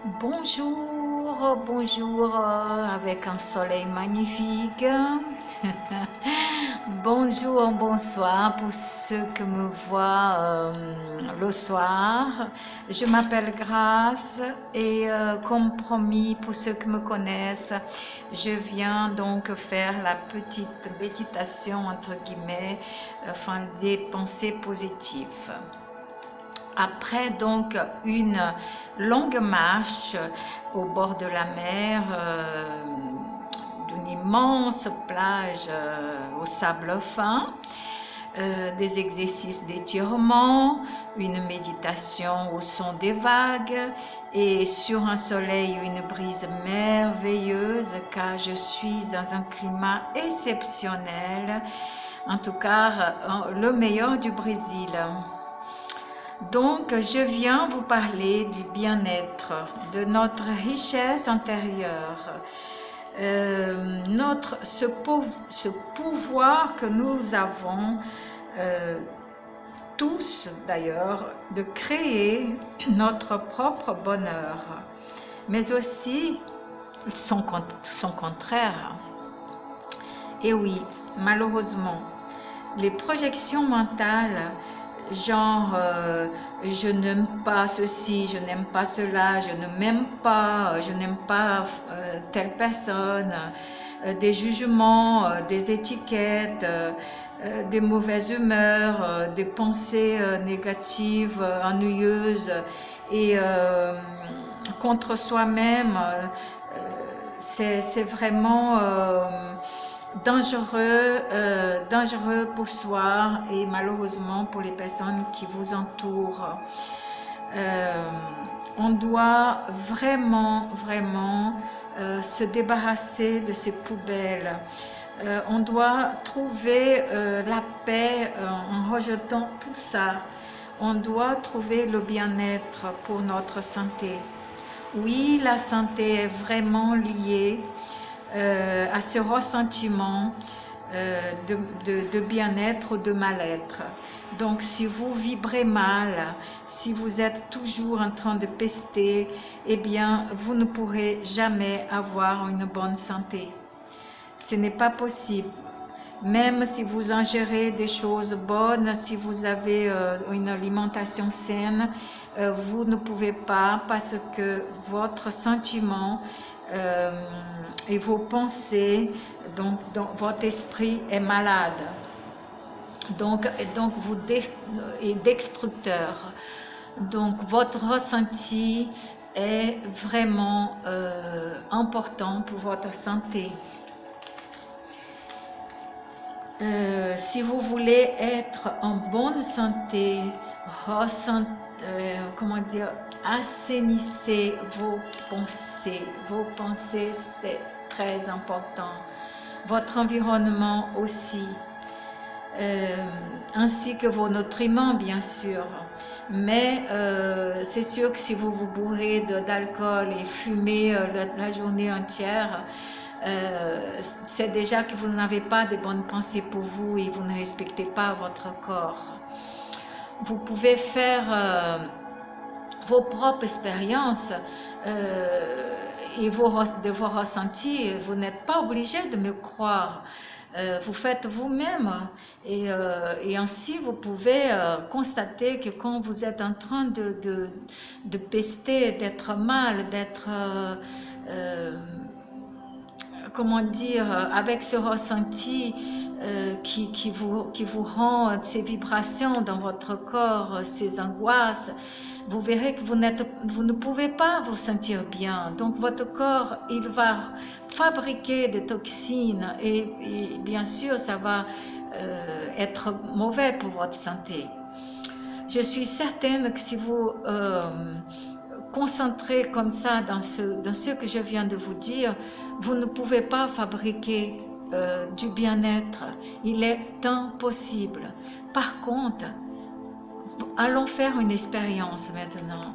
Bonjour, bonjour, avec un soleil magnifique. Bonjour, bonsoir pour ceux qui me voient le soir. Je m'appelle Grâce et comme promis pour ceux qui me connaissent, je viens donc faire la petite méditation entre guillemets, enfin des pensées positives. Après donc une longue marche au bord de la mer, d'une immense plage au sable fin, des exercices d'étirement, une méditation au son des vagues et sur un soleil ou une brise merveilleuse car je suis dans un climat exceptionnel, en tout cas le meilleur du Brésil. Donc, je viens vous parler du bien-être, de notre richesse intérieure, ce pouvoir que nous avons tous d'ailleurs de créer notre propre bonheur, mais aussi son contraire. Et oui, malheureusement, les projections mentales genre je n'aime pas ceci, je n'aime pas cela, je ne m'aime pas, je n'aime pas telle personne, des jugements, des étiquettes, des mauvaises humeurs, des pensées négatives, ennuyeuses et contre soi-même, c'est vraiment dangereux pour soi et malheureusement pour les personnes qui vous entourent. On doit vraiment se débarrasser de ces poubelles. On doit trouver la paix en rejetant tout ça. On doit trouver le bien-être pour notre santé. Oui, la santé est vraiment liée à ce ressentiment de bien-être ou de mal-être. Donc, si vous vibrez mal, si vous êtes toujours en train de pester, eh bien, vous ne pourrez jamais avoir une bonne santé. Ce n'est pas possible. Même si vous ingérez des choses bonnes, si vous avez une alimentation saine, vous ne pouvez pas parce que votre sentiment et vos pensées, donc votre esprit est malade. Donc vous est destructeur. Donc votre ressenti est vraiment important pour votre santé. Si vous voulez être en bonne santé, assainissez vos pensées. Vos pensées, c'est très important. Votre environnement aussi, ainsi que vos nutriments, bien sûr. Mais c'est sûr que si vous vous bourrez d'alcool et fumez la journée entière, c'est déjà que vous n'avez pas de bonnes pensées pour vous et vous ne respectez pas votre corps. Vous pouvez faire vos propres expériences et de vos ressentis. Vous n'êtes pas obligé de me croire. Vous faites vous-même et ainsi vous pouvez constater que quand vous êtes en train de pester, d'être mal, d'être comment dire, avec ce ressenti qui vous rend ces vibrations dans votre corps, ces angoisses, vous verrez que vous ne pouvez pas vous sentir bien. Donc votre corps, il va fabriquer des toxines et bien sûr, ça va être mauvais pour votre santé. Je suis certaine que si vous concentrez comme ça dans ce que je viens de vous dire, vous ne pouvez pas fabriquer du bien-être. Il est impossible. Par contre, allons faire une expérience maintenant.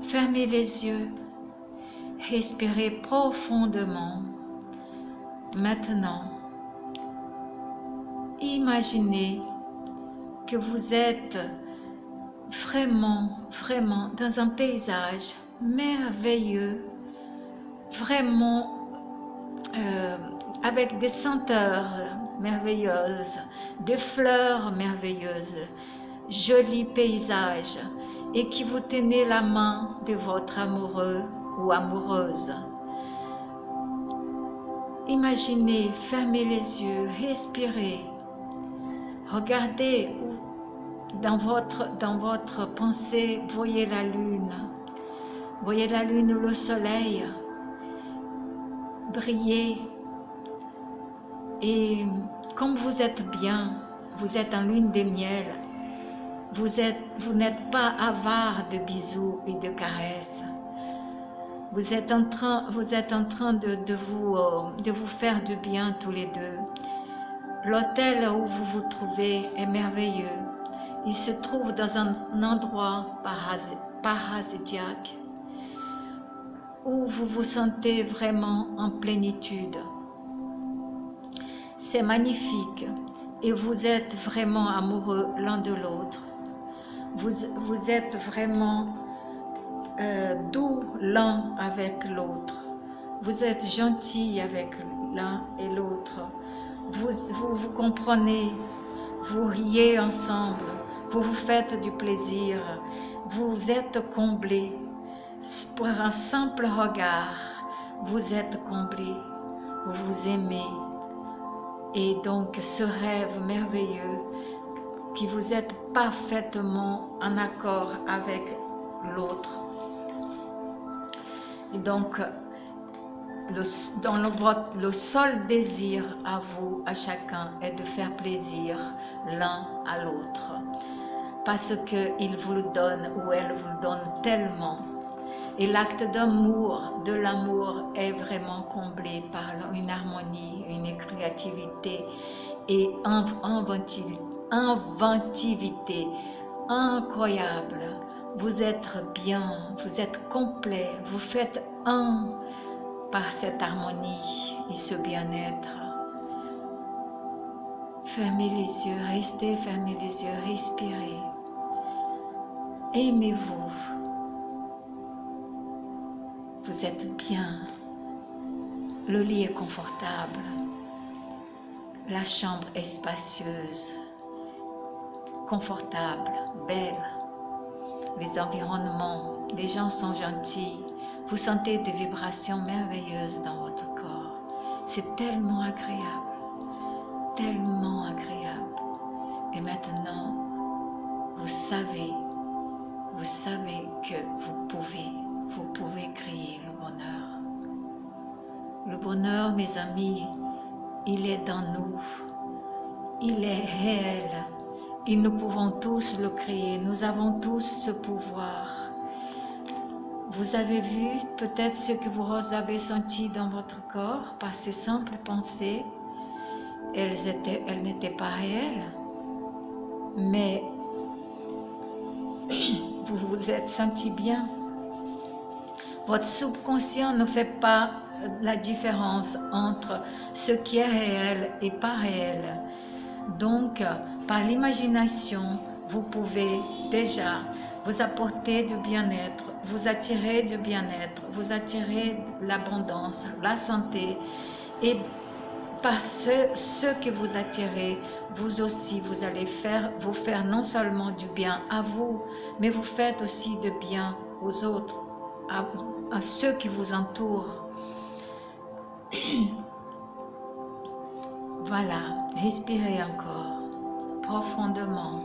Fermez les yeux. Respirez profondément. Maintenant, imaginez que vous êtes vraiment, vraiment dans un paysage merveilleux, vraiment avec des senteurs merveilleuses, des fleurs merveilleuses, jolis paysages, et que vous tenez la main de votre amoureux ou amoureuse. Imaginez, fermez les yeux, respirez, regardez dans votre pensée, voyez la lune ou le soleil briller, et comme vous êtes bien, vous êtes en lune de miel, vous n'êtes pas avare de bisous et de caresses. Vous êtes en train de vous faire du bien tous les deux. L'hôtel où vous vous trouvez est merveilleux. Il se trouve dans un endroit paradisiaque où vous vous sentez vraiment en plénitude. C'est magnifique et vous êtes vraiment amoureux l'un de l'autre. Vous êtes vraiment doux l'un avec l'autre. Vous êtes gentils avec l'un et l'autre. Vous comprenez, vous riez ensemble, vous vous faites du plaisir, vous êtes comblés. Pour un simple regard, vous êtes comblés, vous vous aimez. Et donc ce rêve merveilleux, que vous êtes parfaitement en accord avec l'autre. Et donc, le seul désir à vous, à chacun, est de faire plaisir l'un à l'autre. Parce qu'il vous le donne ou elle vous le donne tellement. Et l'acte d'amour, de l'amour, est vraiment comblé par une harmonie, une créativité et inventivité incroyable. Vous êtes bien, vous êtes complet, vous faites un par cette harmonie et ce bien-être. Fermez les yeux, restez fermez les yeux, respirez. Aimez-vous. Vous êtes bien. Le lit est confortable. La chambre est spacieuse, confortable, belle. Les environnements, les gens sont gentils. Vous sentez des vibrations merveilleuses dans votre corps. C'est tellement agréable, tellement agréable. Et maintenant, vous savez que vous pouvez créer le bonheur. Le bonheur, mes amis, il est dans nous. Il est réel. Et nous pouvons tous le créer. Nous avons tous ce pouvoir. Vous avez vu peut-être ce que vous avez senti dans votre corps par ces simples pensées. Elles n'étaient pas réelles. Mais vous vous êtes senti bien. Votre subconscient ne fait pas la différence entre ce qui est réel et pas réel. Donc, par l'imagination, vous pouvez déjà vous apporter du bien-être, vous attirer du bien-être, vous attirer l'abondance, la santé. Et par ce que vous attirez, vous aussi, vous allez vous faire non seulement du bien à vous, mais vous faites aussi du bien aux autres, à ceux qui vous entourent. Voilà, respirez encore, profondément,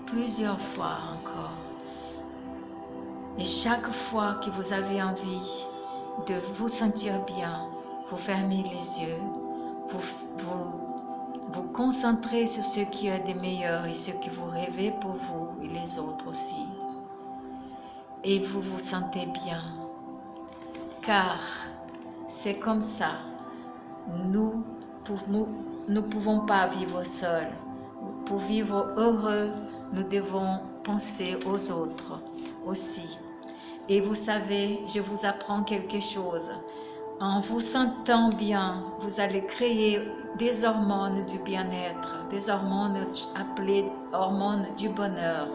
plusieurs fois encore. Et chaque fois que vous avez envie de vous sentir bien, vous fermez les yeux, vous concentrez sur ce qui est de meilleur et ce que vous rêvez pour vous et les autres aussi. Et vous vous sentez bien, car c'est comme ça. Nous ne pouvons pas vivre seuls. Pour vivre heureux, nous devons penser aux autres aussi. Et vous savez, je vous apprends quelque chose. En vous sentant bien, vous allez créer des hormones du bien-être, des hormones appelées hormones du bonheur.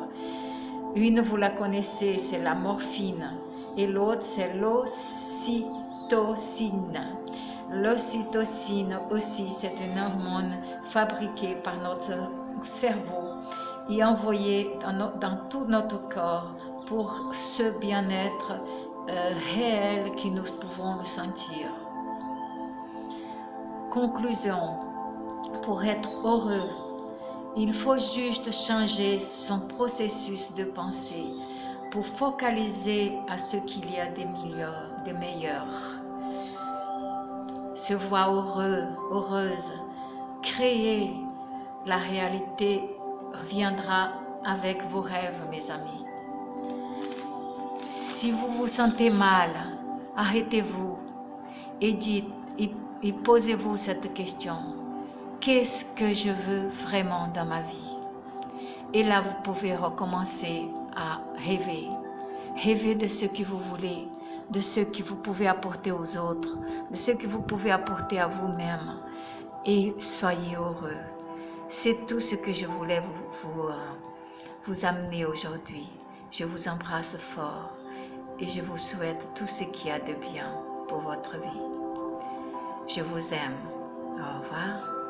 Une, vous la connaissez, c'est la morphine, et l'autre, c'est l'ocytocine. L'ocytocine aussi, c'est une hormone fabriquée par notre cerveau et envoyée dans tout notre corps pour ce bien-être réel que nous pouvons ressentir. Conclusion, pour être heureux, il faut juste changer son processus de pensée pour focaliser à ce qu'il y a de meilleur. Se voir heureux, heureuse, créer la réalité viendra avec vos rêves, mes amis. Si vous vous sentez mal, arrêtez-vous et dites et posez-vous cette question. Qu'est-ce que je veux vraiment dans ma vie? Et là, vous pouvez recommencer à rêver. Rêver de ce que vous voulez, de ce que vous pouvez apporter aux autres, de ce que vous pouvez apporter à vous-même. Et soyez heureux. C'est tout ce que je voulais vous amener aujourd'hui. Je vous embrasse fort et je vous souhaite tout ce qu'il y a de bien pour votre vie. Je vous aime. Au revoir.